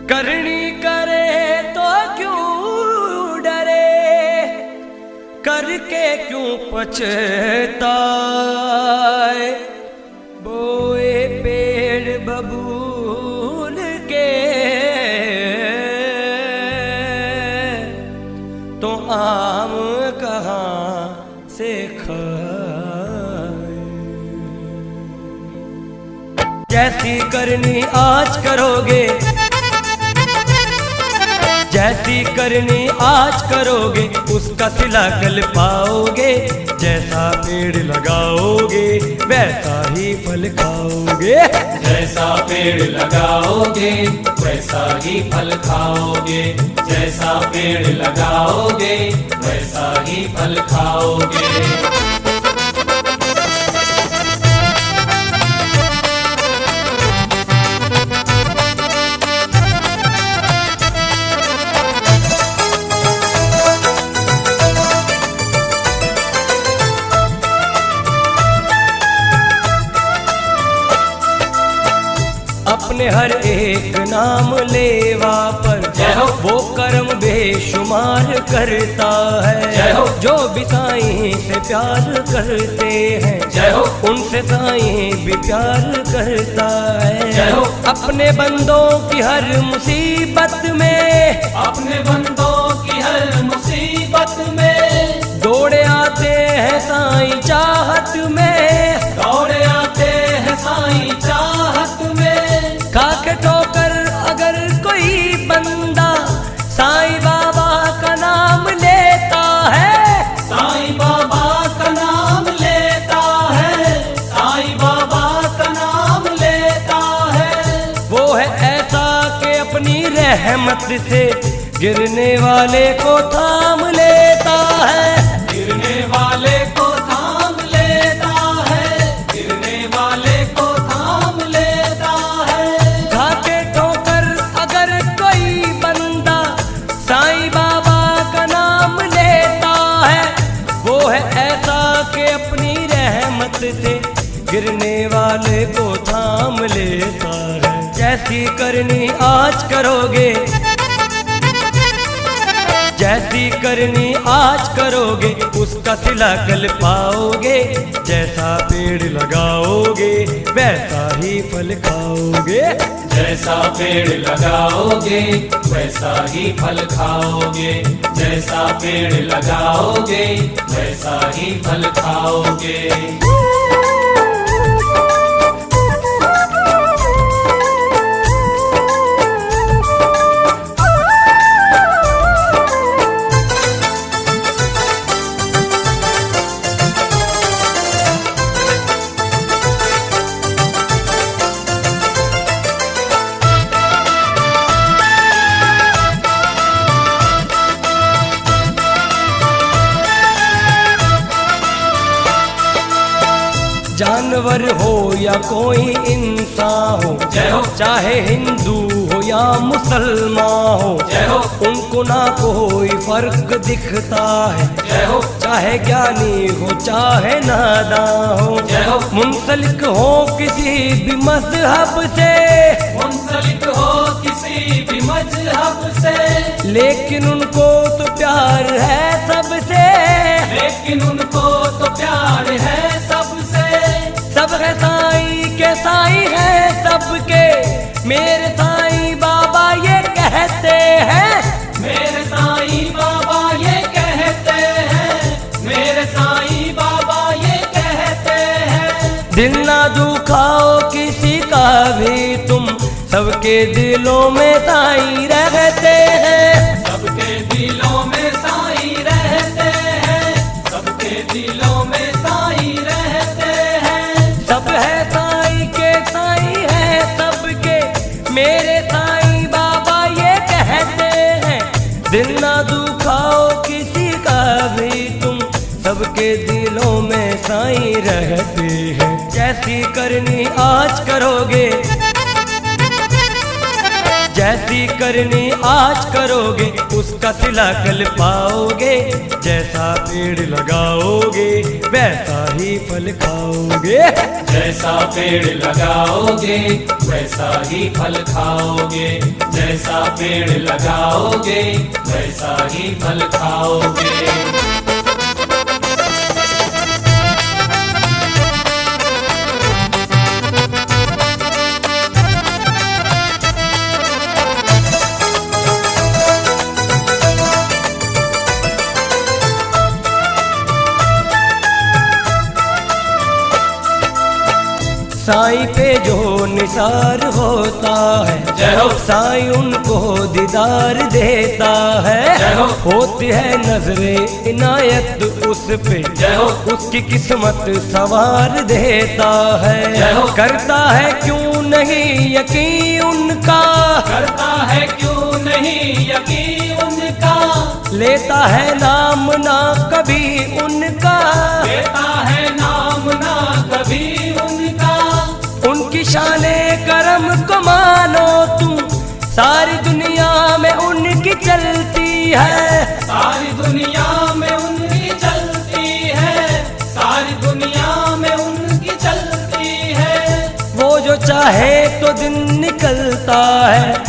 करनी करे तो क्यों डरे, करके क्यों पछताए। बोए पेड़ बबूल के तो आम कहाँ से खाए। जैसी करनी आज करोगे, जैसी करनी आज करोगे उसका सिला कल पाओगे। जैसा पेड़ लगाओगे वैसा ही फल खाओगे। जैसा पेड़ लगाओगे वैसा ही फल खाओगे। जैसा पेड़ लगाओगे वैसा ही फल खाओगे। अपने हर एक नाम लेवा पर जय हो। वो कर्म बेशुमार करता है। जय हो। जो भी साईं से प्यार करते हैं जय हो। उनसे साईं भी प्यार करता है। जय हो। अपने बंदों की हर मुसीबत में, अपने बंदों की हर मुसीबत में दौड़े आते हैं साईं चाहत में। दौड़े आते हैं साईं चाहत में। खाके ठोकर अगर कोई बंदा साईं बाबा का नाम लेता है, साईं बाबा का नाम लेता है। साईं बाबा का नाम लेता है। वो है ऐसा कि अपनी रहमत से गिरने वाले को थाम लेता है। गिरने वाले को थाम लेता है। गिरने वाले को थाम लेता है। खाके ठोकर अगर कोई बंदा साईं बाबा का नाम लेता है, वो है ऐसा कि अपनी रहमत से गिरने वाले को थाम लेता है। जैसी करनी आज करोगे, जैसी करनी आज करोगे उसका सिला कल पाओगे। जैसा पेड़ लगाओगे वैसा ही फल खाओगे। जैसा पेड़ लगाओगे वैसा ही फल खाओगे। जैसा पेड़ लगाओगे वैसा ही फल खाओगे। जानवर हो या कोई इंसान हो, जय हो। चाहे हिंदू हो या मुसलमान हो, जय हो। उनको ना कोई फर्क दिखता है। जय हो। चाहे ज्ञानी हो चाहे नादान हो, जय हो। मुंसलिक हो किसी भी मजहब से, मुंसलिक हो किसी भी मजहब से, लेकिन उनको तो प्यार है सबसे। लेकिन उनको तो प्यार है सबसे। सब है साईं के साईं है सबके, मेरे साईं बाबा ये कहते हैं। मेरे साईं बाबा ये कहते हैं। मेरे साईं बाबा ये कहते हैं। दिल ना दुखाओ किसी का भी तुम, सबके दिलों में साईं रहते हैं। सबके दिलों में साईं रहते हैं। सबके दिलों में साईं रहते हैं। सब है साईं के साईं है सबके, मेरे साईं बाबा ये कहते हैं। दिल ना दुखाओ किसी का भी तुम, सबके दिलों में साईं रहते हैं। जैसी करनी आज करोगे, जैसी करनी आज करोगे उसका सिला कल पाओगे, जैसा पेड़ लगाओगे वैसा ही फल खाओगे। जैसा पेड़ लगाओगे वैसा ही फल खाओगे, जैसा पेड़ लगाओगे वैसा ही फल खाओगे। साईं पे जो निसार होता है, जय हो। साईं उनको दीदार देता है। जय हो। होती है नजरे इनायत उस पे, जय हो। उसकी किस्मत सवार देता है। जय हो। करता है क्यों नहीं यकीन उनका, करता है क्यों नहीं यकीन उनका, लेता है नाम ना कभी उनका, लेता है नाम ना कभी उनका। उनकी शाने करम को मानो तुम, सारी दुनिया में उनकी चलती है। सारी दुनिया में उनकी चलती है, सारी दुनिया में उनकी चलती है। वो जो चाहे तो दिन निकलता है,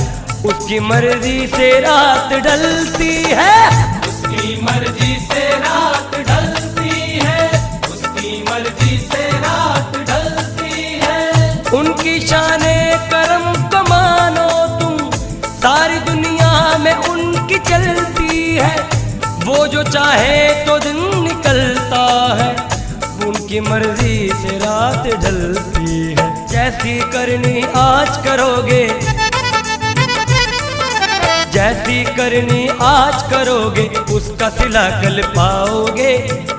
उसकी मर्जी से रात ढलती है। उसकी मर्जी से रात ढलती है, उसकी मर्जी से रात ढलती है। उनकी शाने करम को मानो तुम, सारी दुनिया में उनकी चलती है। वो जो चाहे तो दिन निकलता है, उनकी मर्जी से रात ढलती है। जैसी करनी आज करोगे, जैसी करनी आज करोगे उसका सिला कल पाओगे,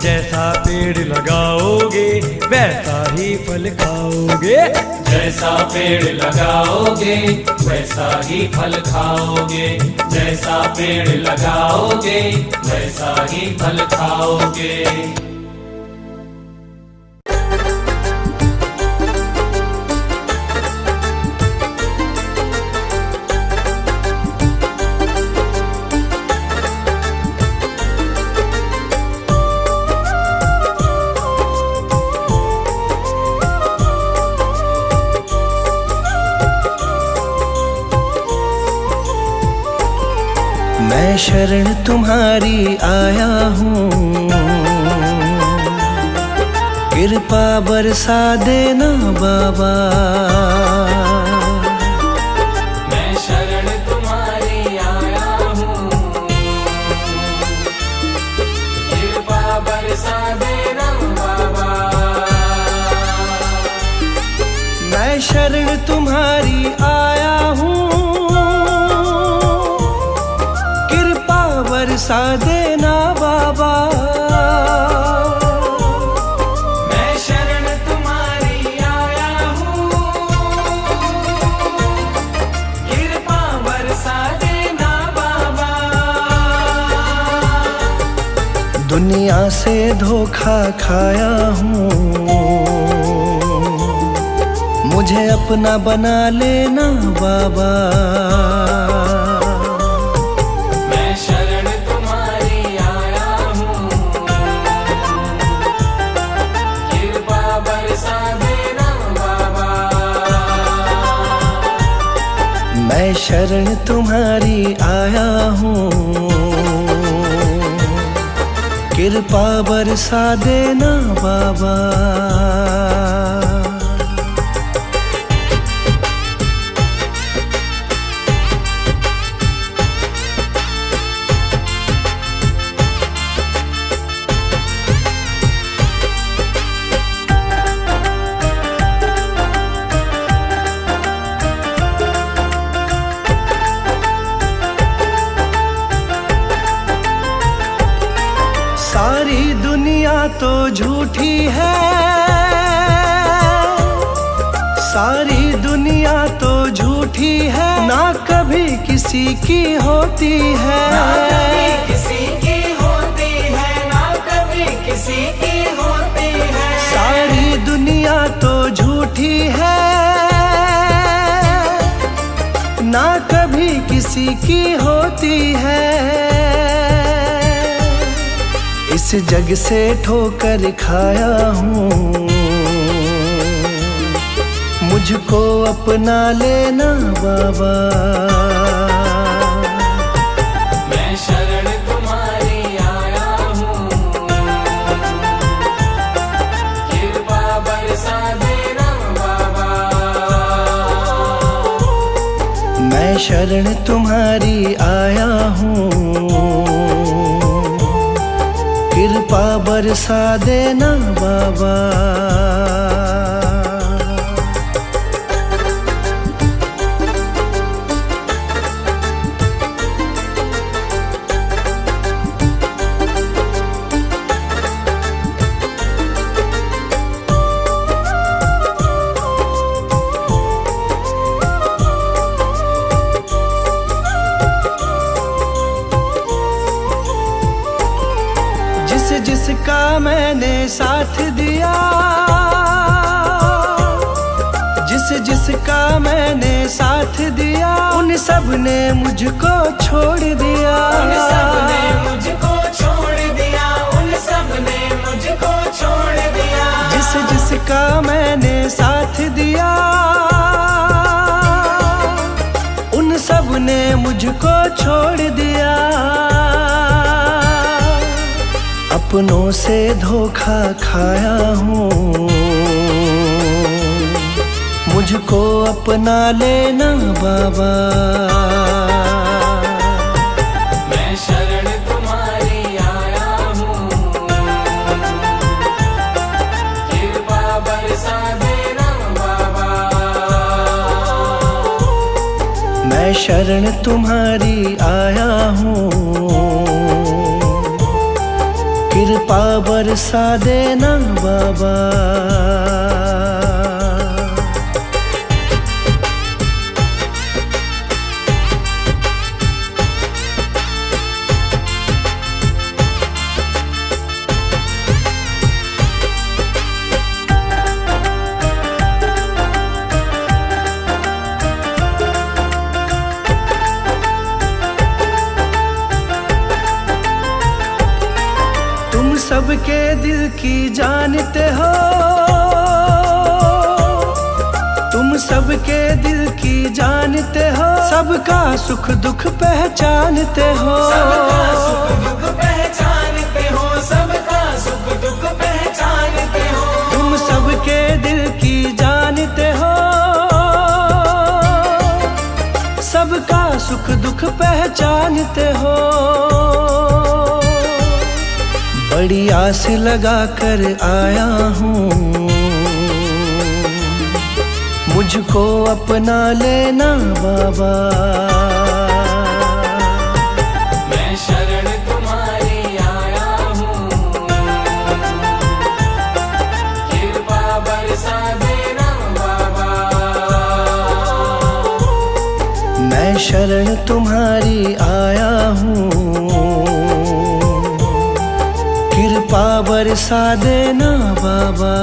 जैसा पेड़ लगाओगे वैसा ही फल खाओगे। जैसा पेड़ लगाओगे वैसा ही फल खाओगे, जैसा पेड़ लगाओगे वैसा ही फल खाओगे। मैं शरण तुम्हारी आया हूँ, कृपा बरसा देना बाबा। मैं शरण तुम्हारी आया हूँ, कृपा बरसा देना बाबा। मैं शरण तुम्हारी आया हूँ, बरसा देना बाबा। मैं शरण तुम्हारी आया हूँ, कृपा बरसा देना बाबा। दुनिया से धोखा खाया हूँ, मुझे अपना बना लेना बाबा। मैं शरण तुम्हारी आया हूँ, कृपा बरसा देना बाबा। सारी दुनिया तो झूठी है, सारी दुनिया तो झूठी है, ना कभी किसी की होती है। ना कभी किसी की होती है, ना कभी किसी की होती है। सारी दुनिया तो झूठी है, ना कभी कभी किसी की होती है। इस जग से ठोकर खाया हूँ, मुझको अपना लेना बाबा। मैं शरण तुम्हारी आया हूँ, कृपा बरसा देना बाबा। मैं शरण तुम्हारी आया हूँ, कृपा बरसा देना बाबा। जिसका मैंने साथ दिया, जिसका मैंने साथ दिया, उन सब ने मुझको छोड़ दिया। उन सब ने मुझको छोड़ दिया, उन सब ने मुझको छोड़ दिया। जिसका मैंने साथ दिया, उन सब ने मुझको छोड़ दिया। अपनों से धोखा खाया हूँ, मुझको अपना लेना बाबा। मैं शरण तुम्हारी आया हूँ, कृपा बरसा देना बाबा। मैं शरण तुम्हारी आया हूँ, कृपा बरसा देना बाबा। सबके दिल की जानते हो, तुम सबके दिल की जानते हो, सबका सुख दुख पहचानते हो। सबका सुख दुख पहचानते हो, सबका सुख दुख पहचानते हो। तुम सबके दिल की जानते हो, सबका सुख दुख पहचानते हो। बड़ी आस लगा कर आया हूँ, मुझको अपना लेना बाबा। मैं शरण तुम्हारी आया हूँ, कृपा बरसा देना बाबा। मैं शरण तुम्हारी आया हूँ, कृपा बरसा देना बाबा।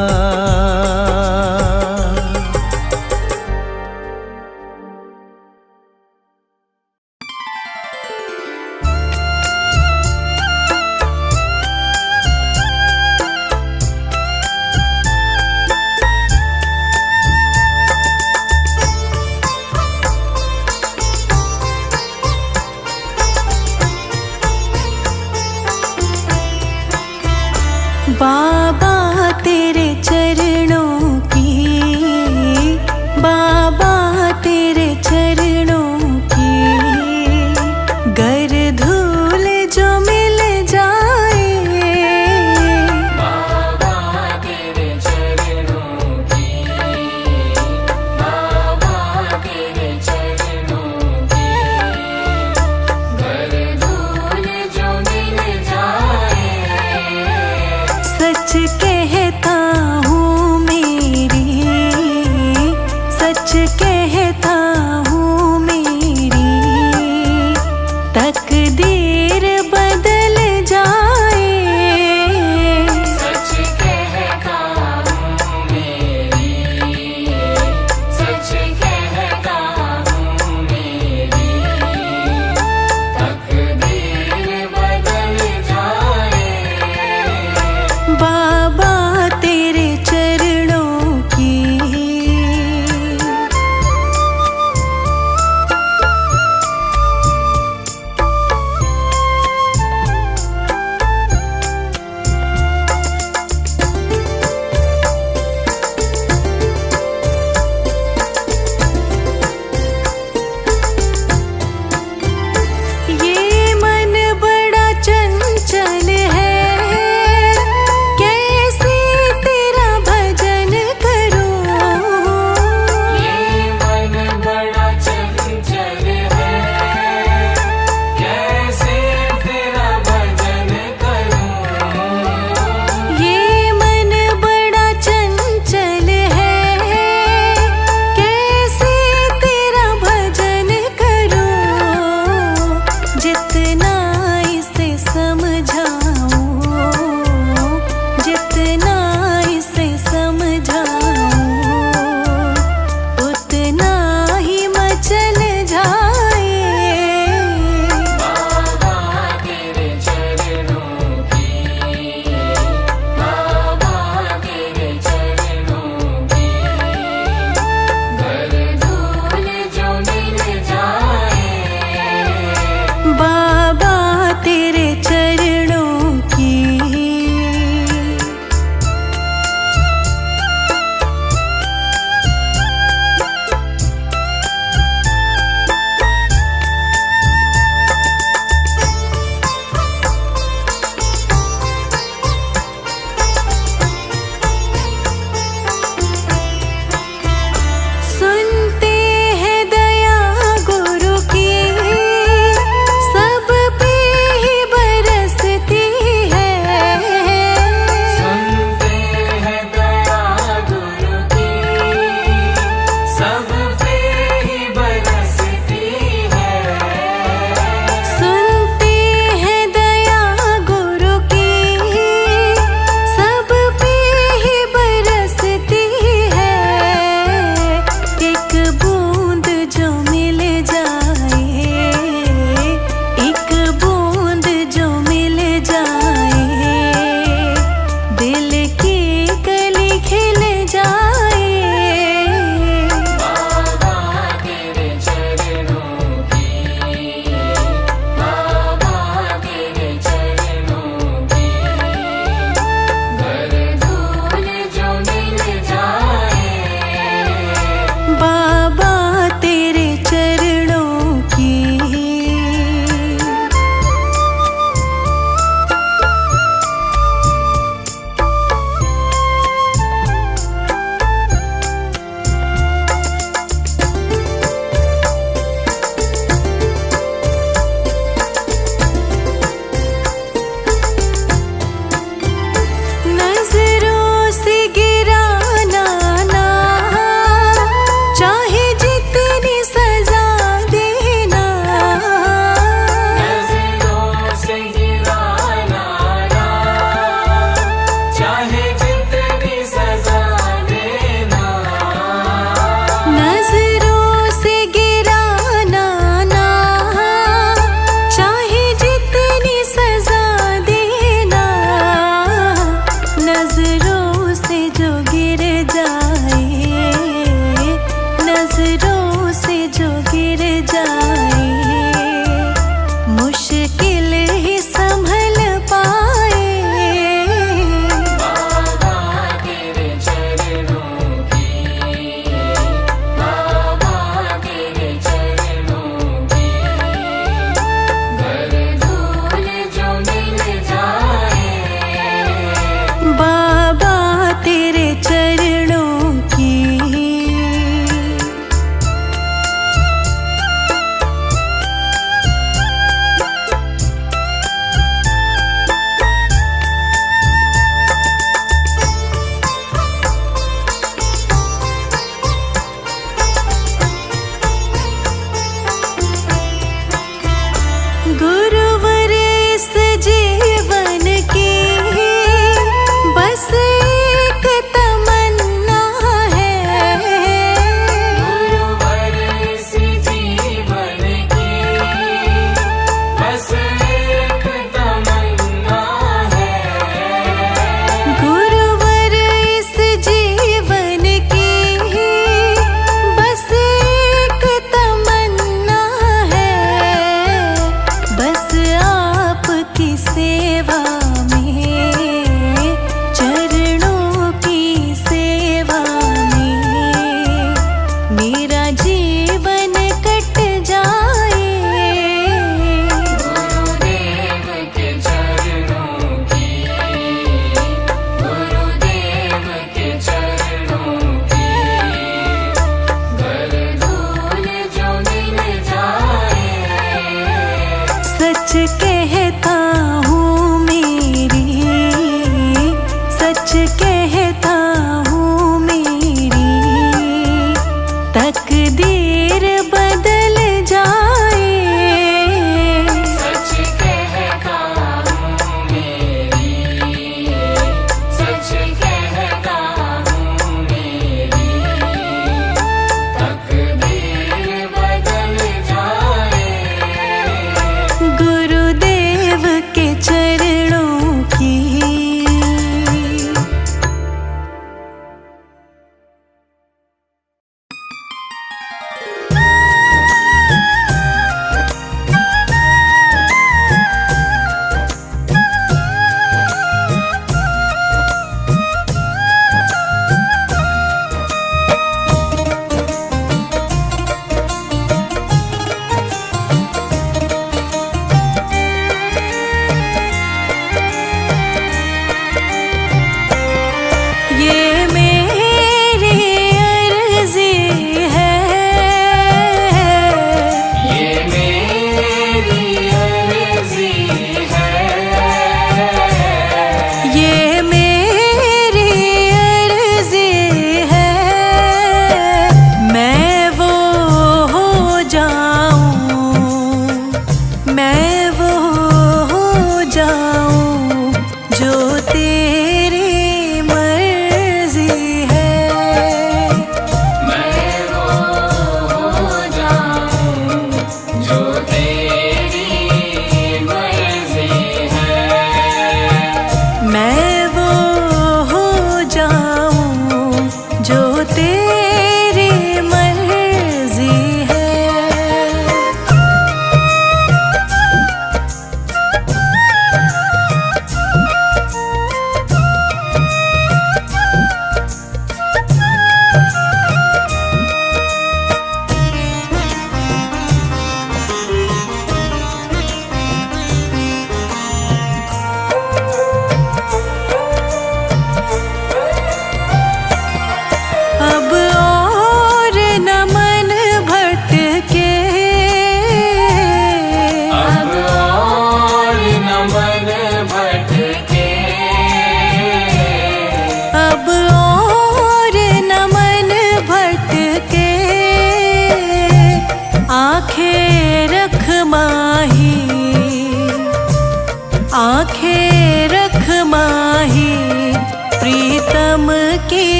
बाबा तेरे चरणों की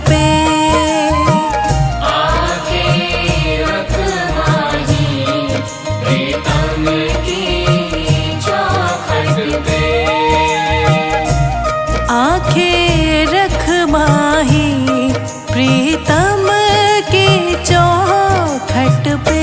पे। आंखें रख माही प्रीतम की चौखट पे। आंखें रख माही प्रीतम की चौखट पे।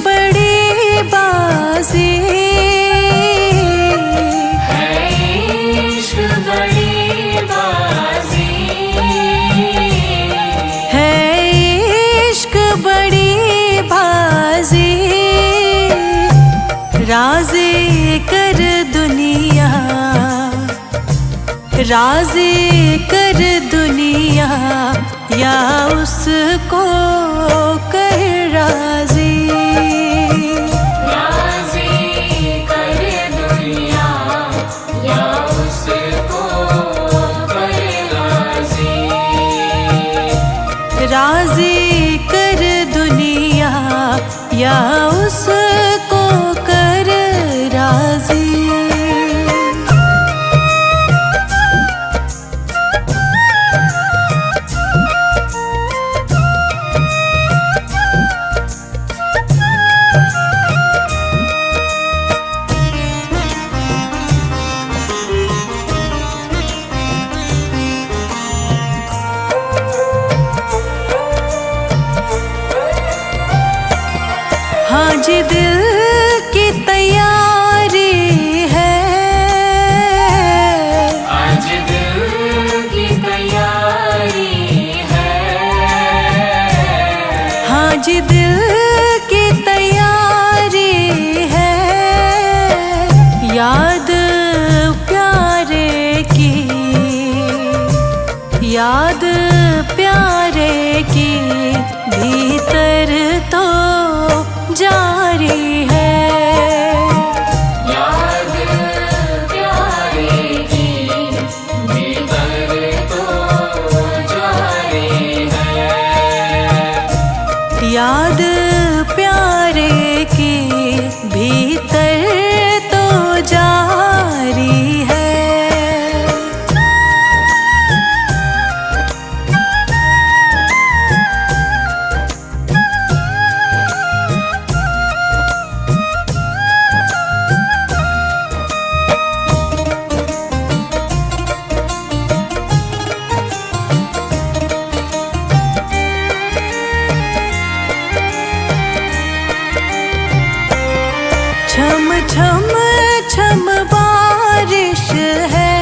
बड़ी बाजी है इश्क बड़ी बाजी। है इश्क बड़ी बाजी। राज़ी कर दुनिया, राज़ी कर दुनिया या उसको कर राज़ी। राज़ी कर दुनिया या उसको कर राज़ी। हाँ जी दिल की तैयारी है। आज दिल की तैयारी है। हाँ जी दिल की तैयारी है। याद प्यारे की, याद प्यारे की भीतर तो जारी है। याद प्यारे की भीतर तो जारी है। याद प्यारे की भीतर तो जारी है। छम छम छम बारिश है।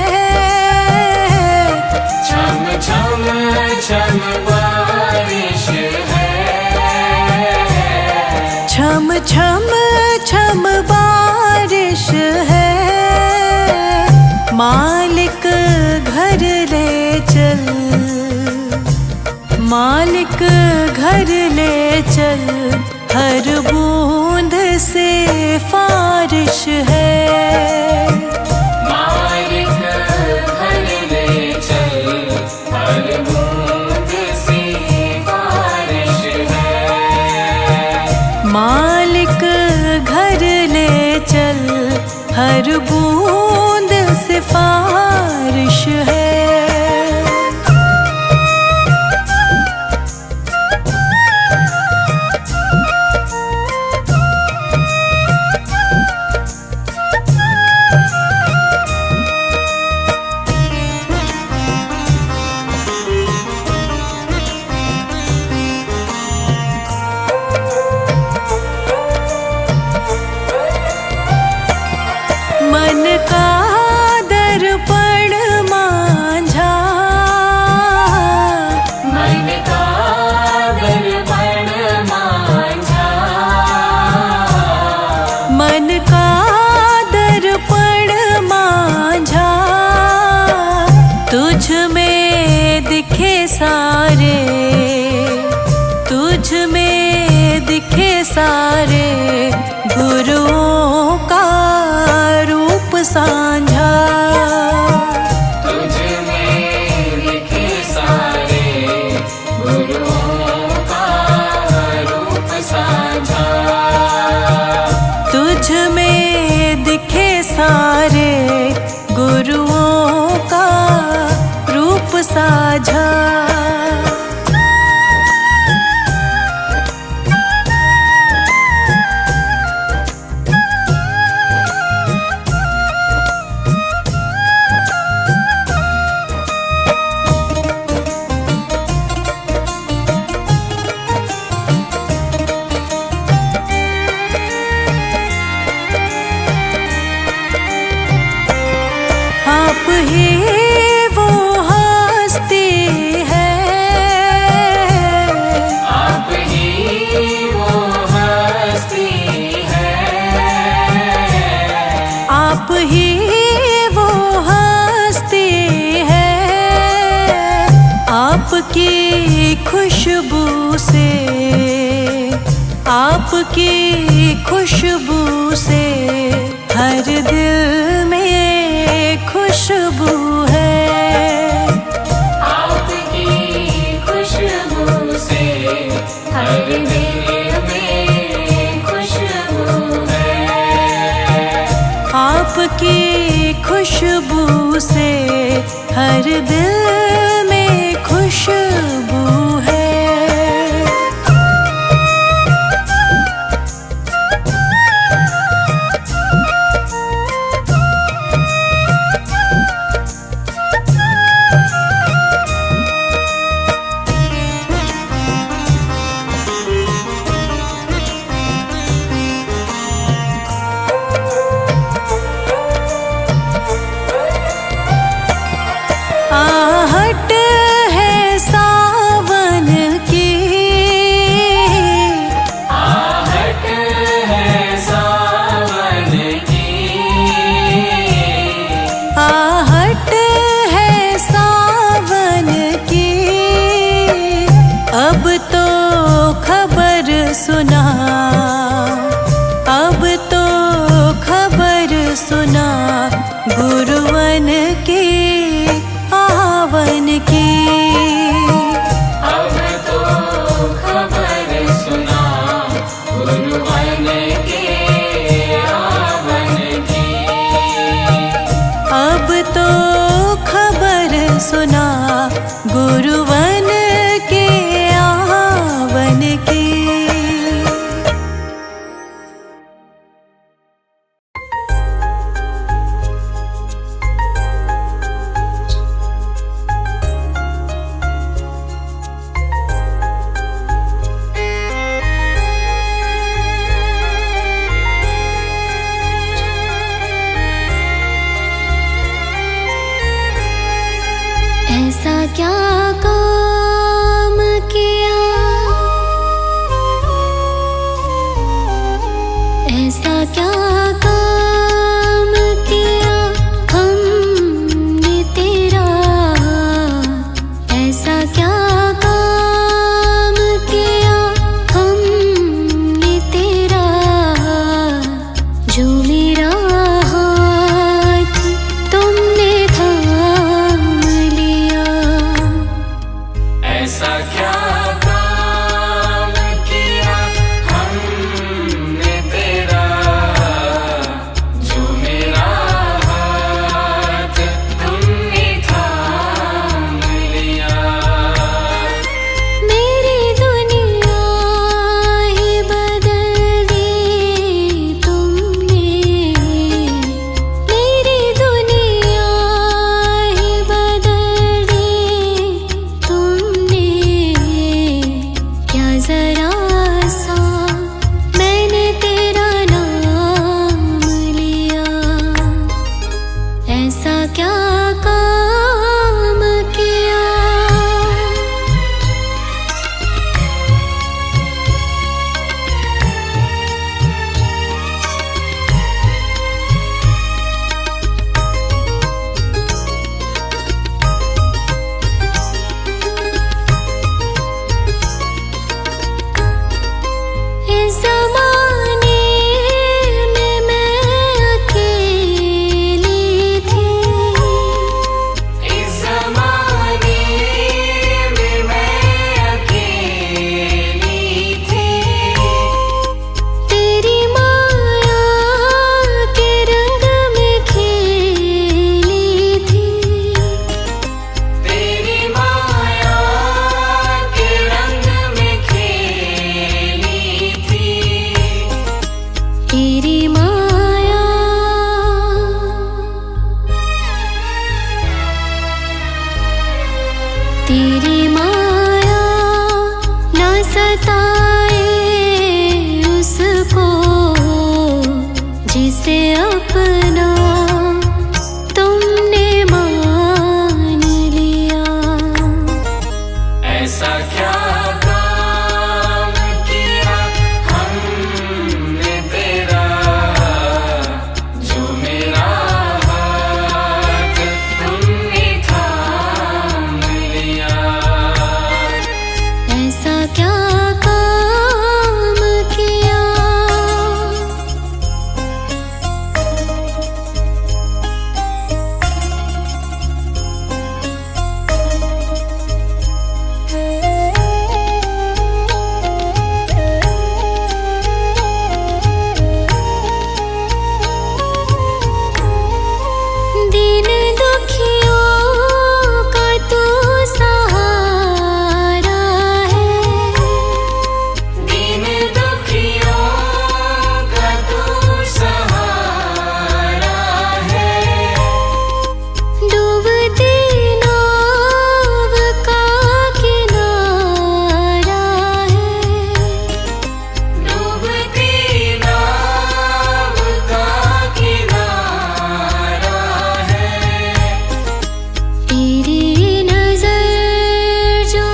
छम छम छम बारिश है। छम छम छम बारिश है। मालिक घर ले चल, मालिक घर ले चल। हर बूंद से फारिश है। मालिक घर ले चल। हर बूंद से बारिश है। मालिक घर ले चल। हर बूंद से फारिश है। मन का दर्पण मांझा। मन का दर्पण मांझा। मन का दर्पण मांझा। तुझ में दिखे सारे, तुझ सारे गुरुओं का रूप साझा। तुझ में दिखे सारे गुरुओं का रूप साझा। तुझ में दिखे सारे गुरुओं का रूप साझा। आप ही वो हस्ती है, आप ही वो हस्ती है। आप ही वो हस्ती है। आपकी खुशबू से, आपकी खुशबू से हर दिल में खुशबू है। आपकी खुशबू से हर दिल में खुशबू है। आपकी खुशबू से हर दिल में खुशबू है। आहट है सावन की, आहट है सावन की। आहट है सावन की। अब तो खबर सुना, अब तो खबर सुना गुरुवन की आवन की। अब तो खबर सुना गुरुवन के आवन की। अब तो खबर सुना गुरुवन के आवन की। ऐसा क्या काम किया, ऐसा क्या काम किया हमने तेरा। ऐसा क्या काम किया हमने तेरा, जो मेरा हाथ तुमने थाम लिया। ऐसा क्या काम किया हमने तेरा, तेरी माया, तेरी माया ना सताए उसको जिसे अपना तुमने मान लिया। ऐसा क्या काम किया हमने तेरा, जो मेरा हाथ तुमने थाम लिया। ऐसा क्या काम किया, दीन दुखियों का तू सहारा है, दीन दुखियों का तू सहारा है। डूबती नाव का किनारा है, डूबती नाव का किनारा है। तेरी नजर जो,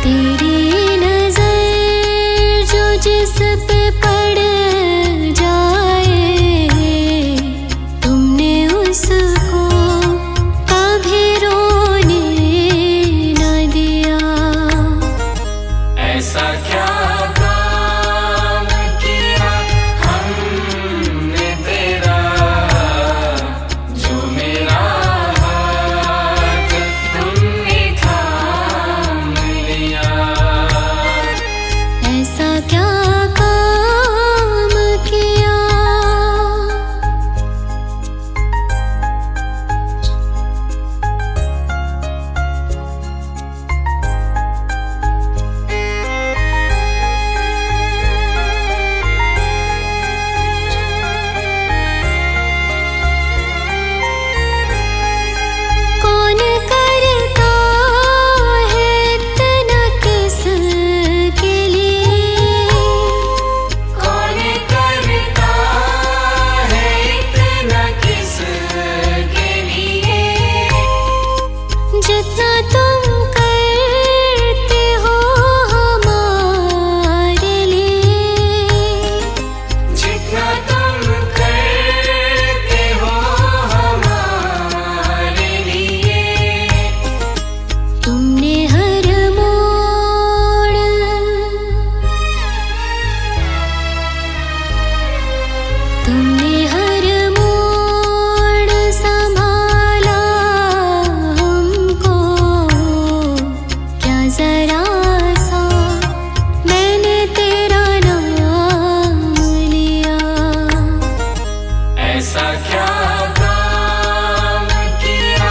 तेरी नजर जो जिस पे पड़ जाए, तुमने उसको कभी रोने न दिया। ऐसा क्या काम किया हमने तेरा, जो मेरा हाथ तुमने थाम लिया। ऐसा क्या काम किया, कौन करता है इतना किसके लिए, कौन करता है इतना किसके लिए, जितना तुम करते हो हमारे लिए, जितना तुम करते हो हमारे लिए। तुमने हर मोड़, तुमने हर मोड़ संभाला हमको, क्या जरा सा मैंने तेरा नाम लिया। ऐसा क्या काम किया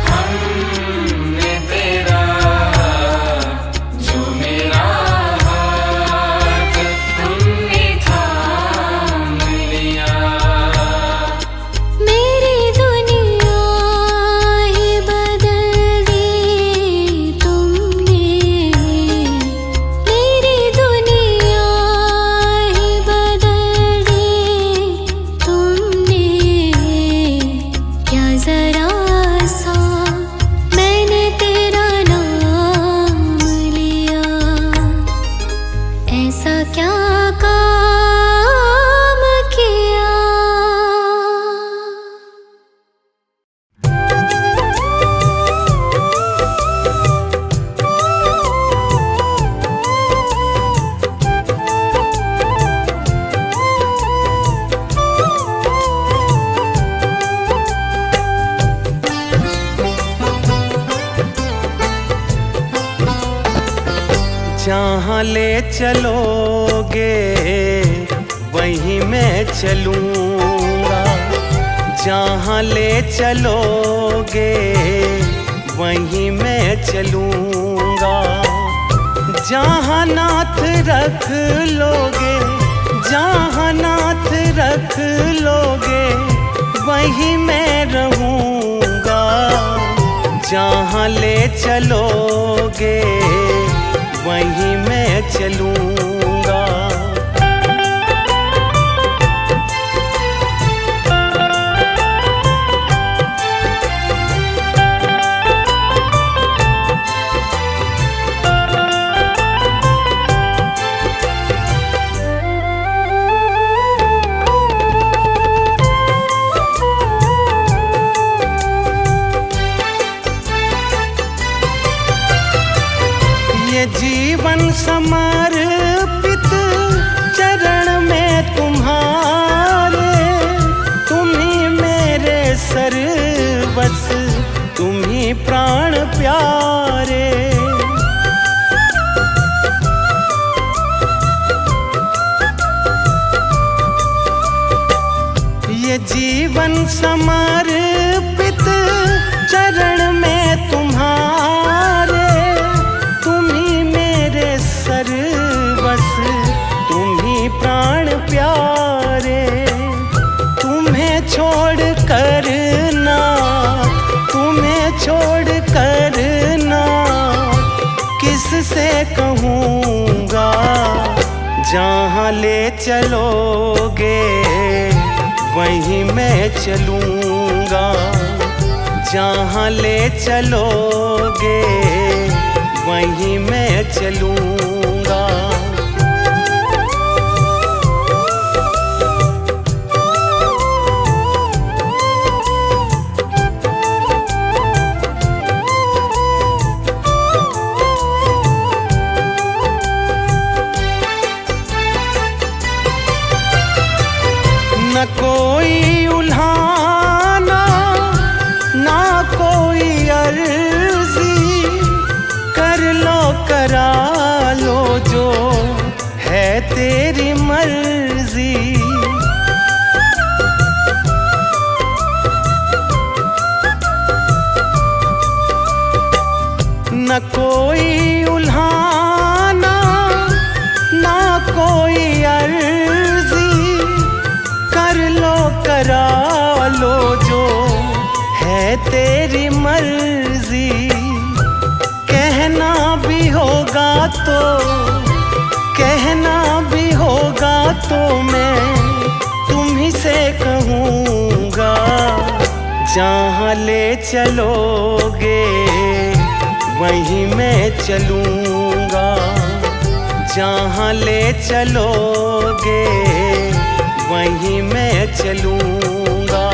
हमने तेरा, जो मेरा हाथ तुमने थाम लिया। मेरी दुनिया ही बदल दी तुमने, मेरी दुनिया ही बदल दी तुमने, क्या जरा सा मैंने तेरा नाम लिया। ऐसा क्या काम किया, जहाँ ले चलोगे वहीं मैं चलूँगा, जहाँ ले चलोगे वहीं मैं चलूँगा, जहाँ नाथ रख लोगे, जहाँ नाथ रख लोगे, वहीं मैं रहूँगा। जहाँ ले चलोगे, वहीं मैं चलूँगा। जीवन समर्पित चरण में तुम्हारे, तुम ही मेरे सर्वस्व, तुम ही प्राण प्यारे। ये जीवन समर्पित चरण में तुम्हारे, सर्वस्व, तुम ही प्राण प्यारे। तुम्हें छोड़ कर ना, तुम्हें छोड़ कर ना किससे कहूँगा। जहाँ ले चलोगे, वहीं मैं चलूँगा। जहाँ ले चलोगे, वहीं मैं चलूँगा। न कोई उल्हाना, ना कोई अर्जी, कर लो करा लो जो है तेरी मर्जी। न कोई उल्हाना, ना कोई अर्जी, कर लो करा लो जो है तेरी मर्जी। कहना भी होगा तो, कहना भी होगा तो मैं तुम ही से कहूँगा। जहाँ ले चलोगे, वहीं मैं चलूँगा। जहाँ ले चलोगे, वहीं मैं चलूँगा।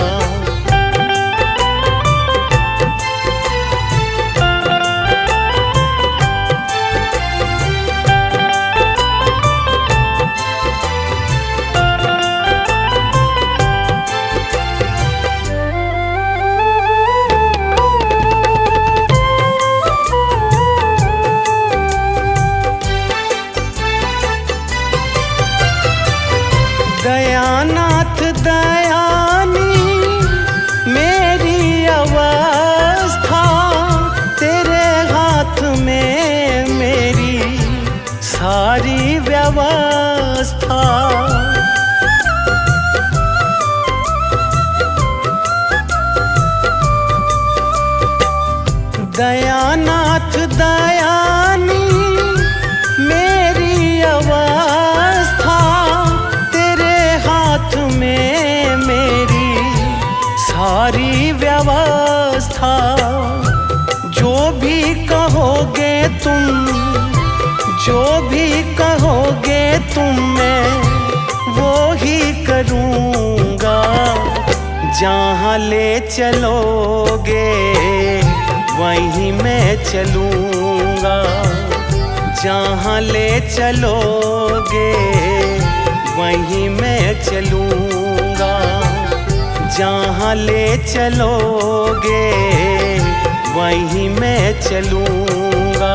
दयानाथ दयानी मेरी अवस्था, तेरे हाथ में मेरी सारी व्यवस्था। दयानाथ दयानी मेरी अवस्था, में मेरी सारी व्यवस्था। जो भी कहोगे तुम, जो भी कहोगे तुम, मैं वो ही करूँगा। जहाँ ले चलोगे, वहीं मैं चलूँगा। जहाँ ले चलोगे, वहीं मैं चलूँगा। जहाँ ले चलोगे, वहीं मैं चलूँगा।